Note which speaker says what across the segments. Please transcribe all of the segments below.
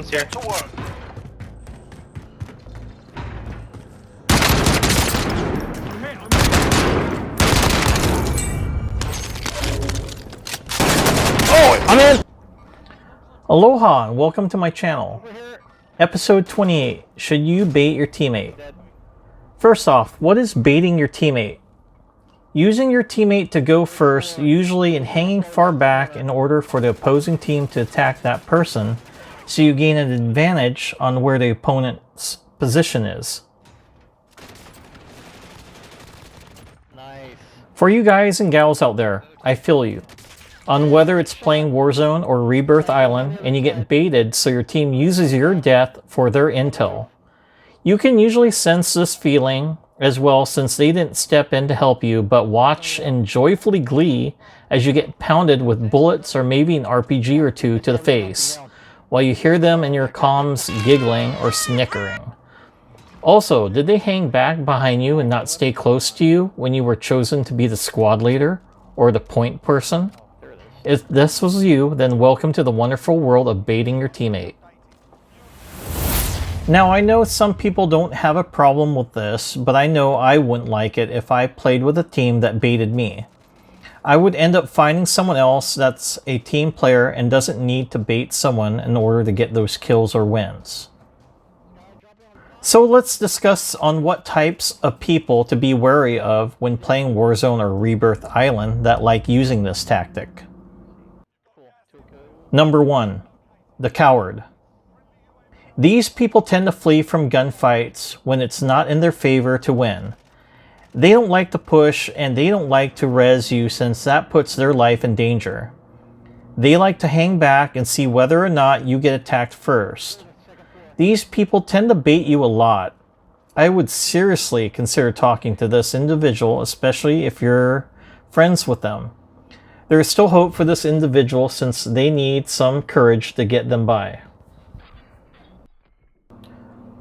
Speaker 1: One's here.
Speaker 2: To work.
Speaker 1: Oh, I'm in! Aloha and welcome to my channel. Episode 28, should you bait your teammate? First off, what is baiting your teammate? Using your teammate to go first, usually and hanging far back in order for the opposing team to attack that person, so you gain an advantage on where the opponent's position is.
Speaker 3: Nice.
Speaker 1: For you guys and gals out there, I feel you. On whether it's playing Warzone or Rebirth Island and you get baited so your team uses your death for their intel. You can usually sense this feeling as well since they didn't step in to help you, but watch and joyfully glee as you get pounded with bullets or maybe an RPG or two to the face, while you hear them in your comms giggling or snickering. Also, did they hang back behind you and not stay close to you when you were chosen to be the squad leader or the point person? If this was you, then welcome to the wonderful world of baiting your teammate. Now, I know some people don't have a problem with this, but I know I wouldn't like it if I played with a team that baited me. I would end up finding someone else that's a team player and doesn't need to bait someone in order to get those kills or wins. So let's discuss on what types of people to be wary of when playing Warzone or Rebirth Island that like using this tactic. Number 1, the coward. These people tend to flee from gunfights when it's not in their favor to win. They don't like to push and they don't like to res you since that puts their life in danger. They like to hang back and see whether or not you get attacked first. These people tend to bait you a lot. I would seriously consider talking to this individual, especially if you're friends with them. There is still hope for this individual since they need some courage to get them by.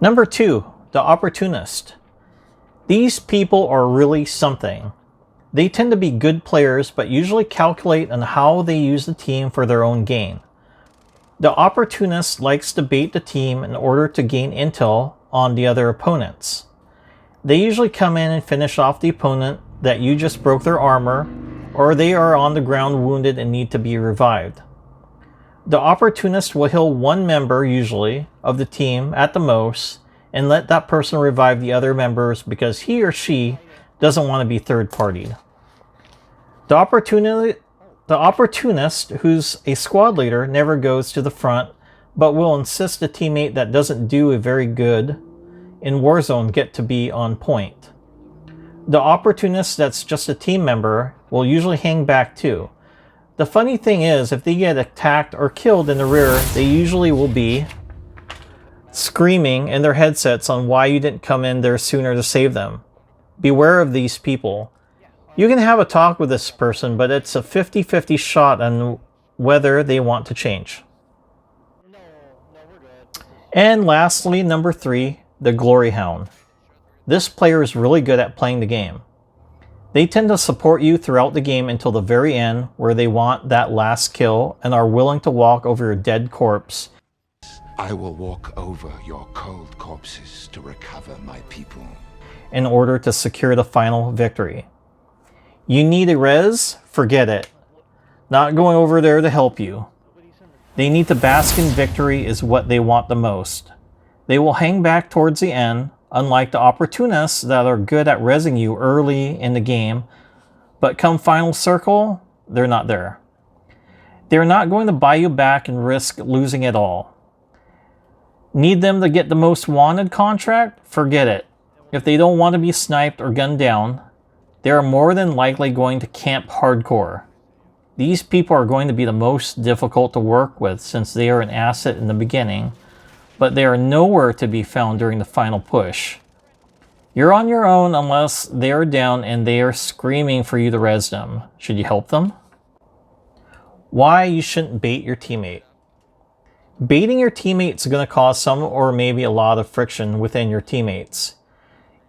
Speaker 1: Number 2, the Opportunist. These people are really something. They tend to be good players but usually calculate on how they use the team for their own gain. The Opportunist likes to bait the team in order to gain intel on the other opponents. They usually come in and finish off the opponent that you just broke their armor, or they are on the ground wounded and need to be revived. The Opportunist will heal one member, usually, of the team at the most, and let that person revive the other members because he or she doesn't want to be third-partied. The Opportunist, who's a squad leader, never goes to the front, but will insist a teammate that doesn't do a very good in Warzone get to be on point. The Opportunist that's just a team member will usually hang back too. The funny thing is, if they get attacked or killed in the rear, they usually will be screaming in their headsets on why you didn't come in there sooner to save them. Beware of these people. You can have a talk with this person, but it's a 50-50 shot on whether they want to change. And lastly, number 3, the Glory Hound. This player is really good at playing the game. They tend to support you throughout the game until the very end, where they want that last kill and are willing to walk over your dead corpse.
Speaker 4: I will walk over your cold corpses to recover my people.
Speaker 1: In order to secure the final victory. You need a res? Forget it. Not going over there to help you. They need to bask in victory is what they want the most. They will hang back towards the end, unlike the Opportunists that are good at rezzing you early in the game, but come final circle, they're not there. They're not going to buy you back and risk losing it all. Need them to get the most wanted contract? Forget it. If they don't want to be sniped or gunned down, they are more than likely going to camp hardcore. These people are going to be the most difficult to work with since they are an asset in the beginning, but they are nowhere to be found during the final push. You're on your own unless they are down and they are screaming for you to res them. Should you help them? Why you shouldn't bait your teammate. Baiting your teammates is going to cause some or maybe a lot of friction within your teammates.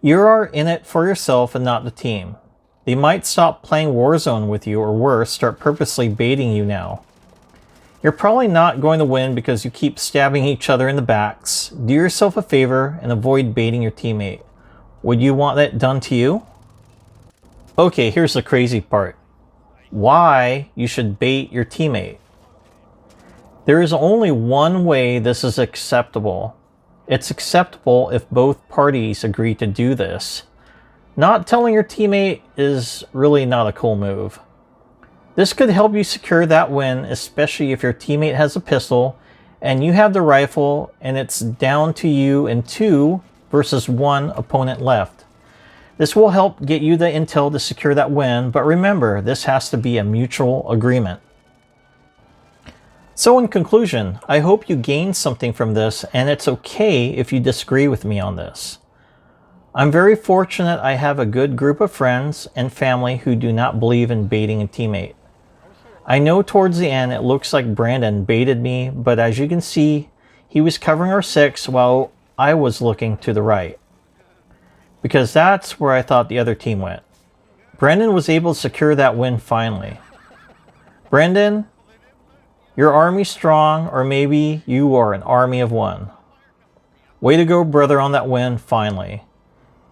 Speaker 1: You are in it for yourself and not the team. They might stop playing Warzone with you or worse, start purposely baiting you now. You're probably not going to win because you keep stabbing each other in the backs. Do yourself a favor and avoid baiting your teammate. Would you want that done to you? Okay, here's the crazy part. Why you should bait your teammate. There is only one way this is acceptable. It's acceptable if both parties agree to do this. Not telling your teammate is really not a cool move. This could help you secure that win, especially if your teammate has a pistol and you have the rifle and it's down to you and 2 versus 1 opponent left. This will help get you the intel to secure that win, but remember, this has to be a mutual agreement. So in conclusion, I hope you gained something from this, and it's okay if you disagree with me on this. I'm very fortunate I have a good group of friends and family who do not believe in baiting a teammate. I know towards the end it looks like Brandon baited me, but as you can see, he was covering our 6 while I was looking to the right. Because that's where I thought the other team went. Brandon was able to secure that win finally. Brandon, your army's strong, or maybe you are an army of one. Way to go, brother, on that win finally.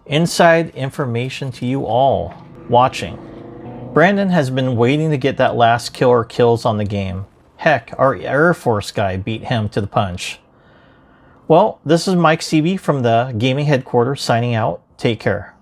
Speaker 1: Inside information to you all watching. Brandon has been waiting to get that last kill or kills on the game. Heck, our Air Force guy beat him to the punch. Well, this is Mike Seabee from the gaming headquarters signing out. Take care.